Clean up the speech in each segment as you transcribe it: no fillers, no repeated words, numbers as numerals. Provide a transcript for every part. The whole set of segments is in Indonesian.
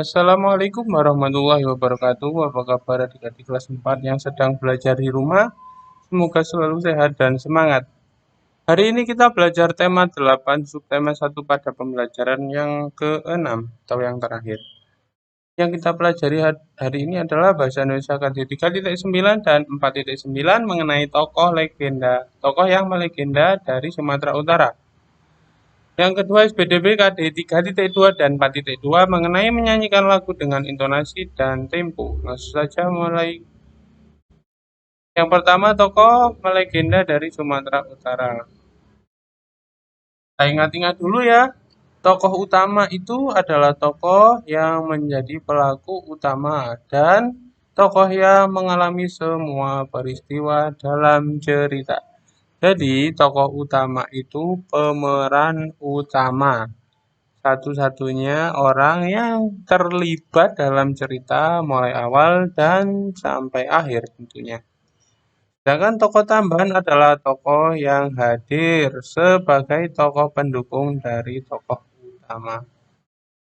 Assalamualaikum warahmatullahi wabarakatuh. Apa kabar adik-adik kelas 4 yang sedang belajar di rumah? Semoga selalu sehat dan semangat. Hari ini kita belajar tema 8, subtema 1 pada pembelajaran yang ke-6 atau yang terakhir. Yang kita pelajari hari ini adalah bahasa Indonesia KD 3.9 dan 4.9 mengenai tokoh legenda, tokoh yang melegenda dari Sumatera Utara. Yang kedua SPDB KD 3.2 dan 4.2 mengenai menyanyikan lagu dengan intonasi dan tempo. Langsung saja mulai. Yang pertama tokoh melegenda dari Sumatera Utara. Saya ingat-ingat dulu ya. Tokoh utama itu adalah tokoh yang menjadi pelaku utama dan tokoh yang mengalami semua peristiwa dalam cerita. Jadi tokoh utama itu pemeran utama. Satu-satunya orang yang terlibat dalam cerita mulai awal dan sampai akhir tentunya. Sedangkan tokoh tambahan adalah tokoh yang hadir sebagai tokoh pendukung dari tokoh utama.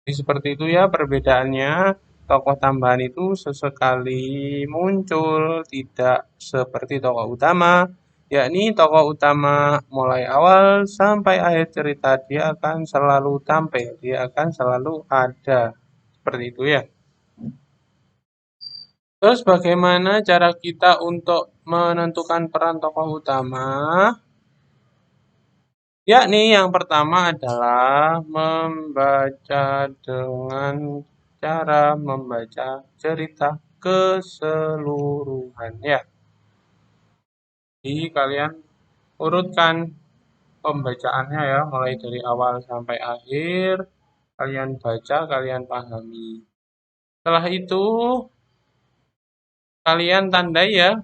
Jadi seperti itu ya perbedaannya. Tokoh tambahan itu sesekali muncul, tidak seperti tokoh utama, yakni tokoh utama mulai awal sampai akhir cerita dia akan selalu tampil, dia akan selalu ada. Seperti itu ya. Terus bagaimana cara kita untuk menentukan peran tokoh utama? Yakni yang pertama adalah membaca dengan cara membaca cerita keseluruhannya. Jadi kalian urutkan pembacaannya ya, mulai dari awal sampai akhir. Kalian baca, kalian pahami. Setelah itu kalian tandai ya,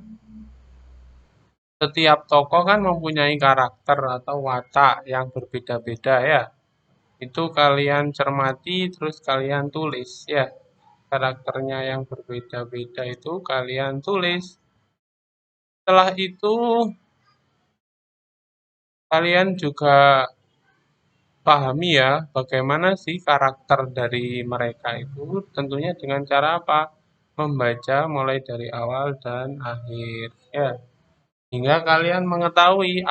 setiap tokoh kan mempunyai karakter atau watak yang berbeda-beda ya. Itu kalian cermati terus kalian tulis ya. Karakternya yang berbeda-beda itu kalian tulis. Setelah itu kalian juga pahami ya bagaimana sih karakter dari mereka itu tentunya dengan cara apa? Membaca mulai dari awal dan akhir ya. Hingga kalian mengetahui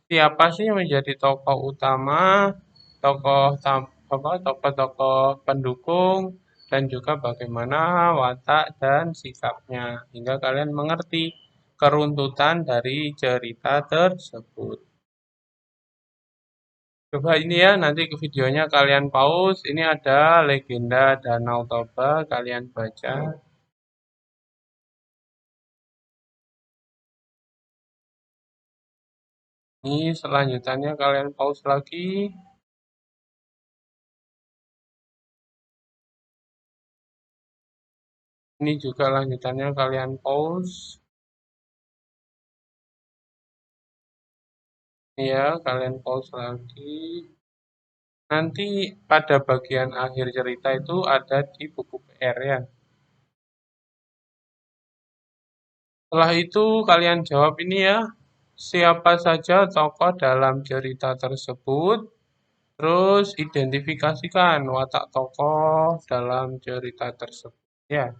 siapa sih yang menjadi tokoh utama, tokoh-tokoh pendukung, dan juga bagaimana watak dan sikapnya. Hingga kalian mengerti keruntutan dari cerita tersebut. Coba ini ya, nanti ke videonya kalian pause. Ini ada legenda Danau Toba, kalian baca. Ini selanjutannya kalian pause lagi. Ini juga lanjutannya kalian pause. Ya, kalian pause lagi. Nanti pada bagian akhir cerita itu ada di buku PR ya. Setelah itu kalian jawab ini ya, siapa saja tokoh dalam cerita tersebut, terus identifikasikan watak tokoh dalam cerita tersebut. Ya,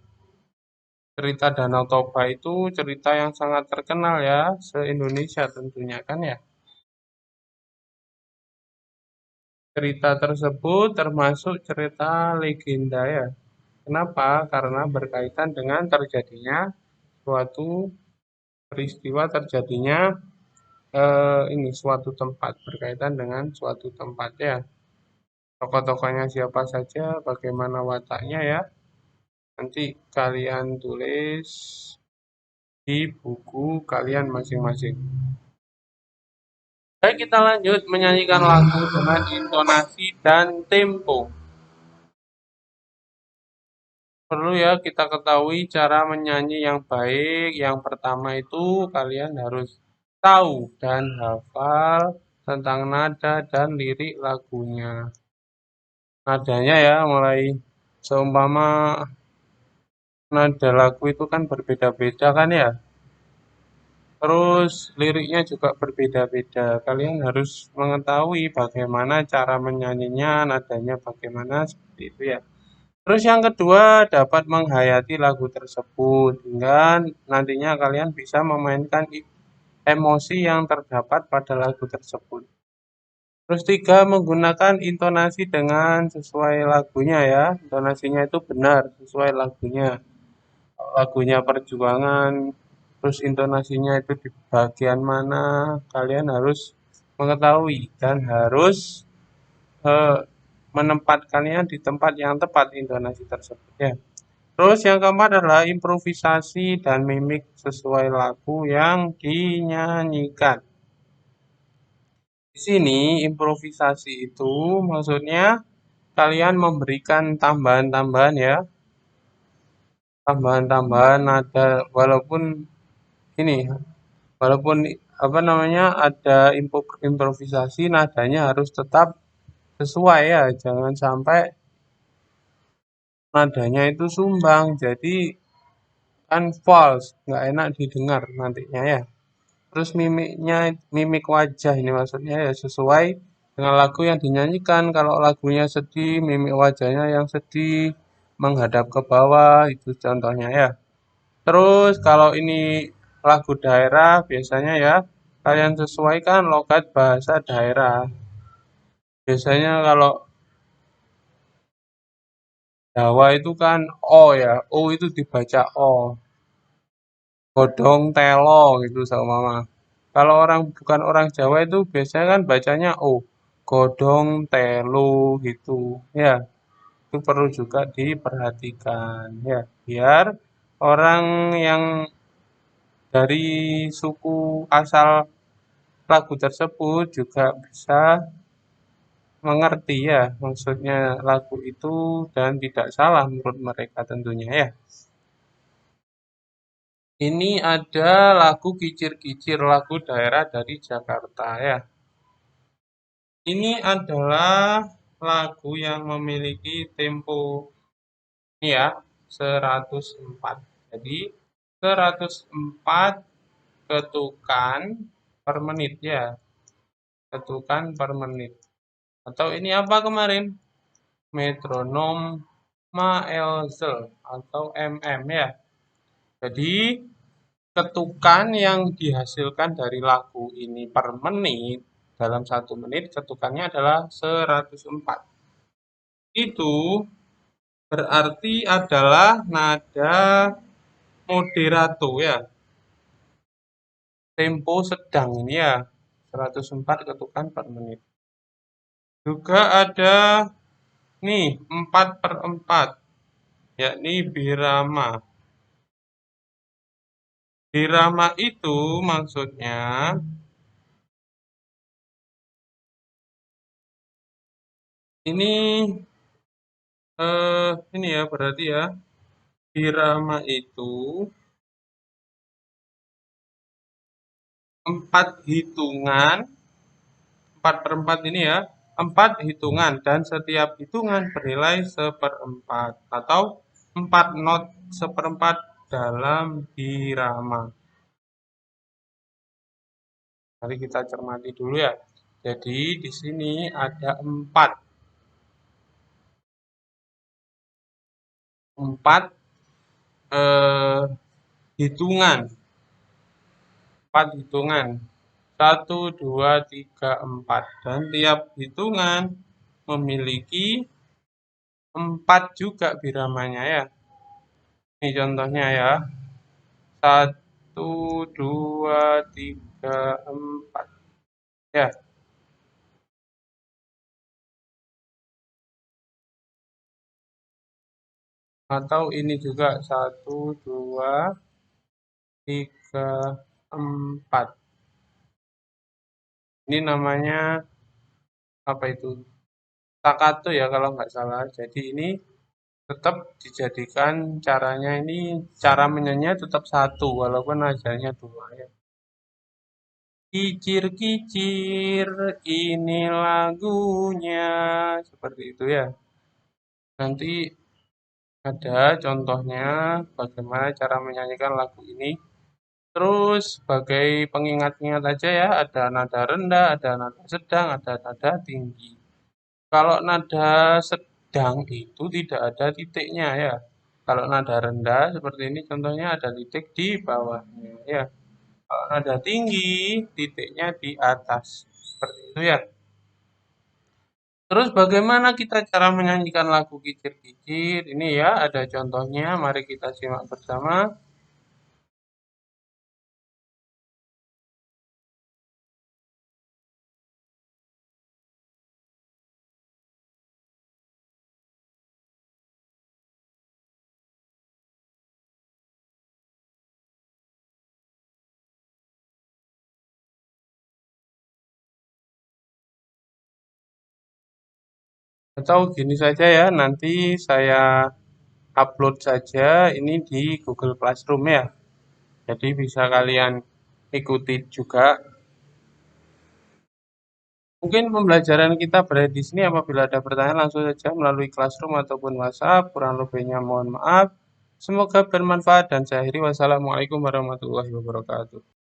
cerita Danau Toba itu cerita yang sangat terkenal ya, se-Indonesia tentunya kan ya. Cerita tersebut termasuk cerita legenda ya. Kenapa? Karena berkaitan dengan terjadinya suatu peristiwa terjadinya ini suatu tempat berkaitan dengan suatu tempat ya. Tokoh-tokohnya siapa saja, bagaimana wataknya ya. Nanti kalian tulis di buku kalian masing-masing. Baik, kita lanjut menyanyikan lagu dengan intonasi dan tempo. Perlu ya kita ketahui cara menyanyi yang baik. Yang pertama itu kalian harus tahu dan hafal tentang nada dan lirik lagunya. Nadanya ya mulai seumpama nada lagu itu kan berbeda-beda kan ya. Terus liriknya juga berbeda-beda. Kalian harus mengetahui bagaimana cara menyanyinya, nadanya bagaimana seperti itu ya. Terus yang kedua dapat menghayati lagu tersebut hingga nantinya kalian bisa memainkan emosi yang terdapat pada lagu tersebut. Terus tiga, menggunakan intonasi dengan sesuai lagunya ya. Intonasinya itu benar sesuai lagunya. Lagunya perjuangan, terus intonasinya itu di bagian mana, kalian harus mengetahui dan harus eh, menempatkannya di tempat yang tepat intonasi tersebut ya. Terus yang keempat adalah improvisasi dan mimik sesuai lagu yang dinyanyikan. Di sini improvisasi itu maksudnya kalian memberikan tambahan-tambahan ya, tambahan-tambahan nada walaupun ini walaupun apa namanya ada improvisasi nadanya harus tetap sesuai ya, jangan sampai nadanya itu sumbang jadi kan false, nggak enak didengar nantinya ya. Terus mimiknya, mimik wajah ini maksudnya ya sesuai dengan lagu yang dinyanyikan. Kalau lagunya sedih, mimik wajahnya yang sedih, menghadap ke bawah, itu contohnya ya. Terus kalau ini lagu daerah, biasanya ya kalian sesuaikan logat bahasa daerah. Biasanya kalau Jawa itu kan O ya, O itu dibaca O. Godhong telo gitu sama mama. Kalau orang bukan orang Jawa itu biasanya kan bacanya O. Godhong telu gitu. Ya, itu perlu juga diperhatikan ya, biar orang yang dari suku asal lagu tersebut juga bisa mengerti ya maksudnya lagu itu dan tidak salah menurut mereka tentunya ya. Ini ada lagu Kicir-Kicir, lagu daerah dari Jakarta ya. Ini adalah lagu yang memiliki tempo ini ya 104. Jadi 104 ketukan per menit ya. Ketukan per menit. Atau ini apa kemarin? Metronom Maelzel atau mm ya. Jadi ketukan yang dihasilkan dari lagu ini per menit dalam 1 menit ketukannya adalah 104. Itu berarti adalah nada moderato ya. Tempo sedang ini ya. 104 ketukan per menit. Juga ada nih 4/4 yakni birama. Birama itu maksudnya ini ini ya berarti ya birama itu 4 hitungan 4/4 ini ya 4 hitungan dan setiap hitungan bernilai 1/4 atau 4 not 1/4 dalam birama. Mari kita cermati dulu ya. Jadi di sini ada 4 hitungan, 4 hitungan. 1, 2, 3, 4 dan tiap hitungan memiliki 4 juga biramanya ya. Ini contohnya ya. 1, 2, 3, 4 ya. Atau ini juga 1, 2, 3, 4. Ini namanya apa itu? Staccato ya kalau nggak salah. Jadi ini tetap dijadikan caranya ini cara menyanyinya tetap satu walaupun nadanya dua ya. Kicir-kicir ini lagunya seperti itu ya. Nanti ada contohnya bagaimana cara menyanyikan lagu ini Terus sebagai pengingat-ingat aja ya, ada nada rendah, ada nada sedang, ada nada tinggi. Kalau nada sedang itu tidak ada titiknya ya. Kalau nada rendah seperti ini contohnya ada titik di bawahnya ya. Kalau nada tinggi titiknya di atas. Seperti itu ya. Terus bagaimana kita cara menyanyikan lagu Kicir-Kicir? Ini ya ada contohnya, mari kita simak bersama. Atau gini saja ya, nanti saya upload saja ini di Google Classroom ya. Jadi bisa kalian ikuti juga. Mungkin pembelajaran kita berakhir di sini. Apabila ada pertanyaan langsung saja melalui Classroom ataupun WhatsApp. Kurang lebihnya mohon maaf. Semoga bermanfaat dan saya akhiri. Wassalamualaikum warahmatullahi wabarakatuh.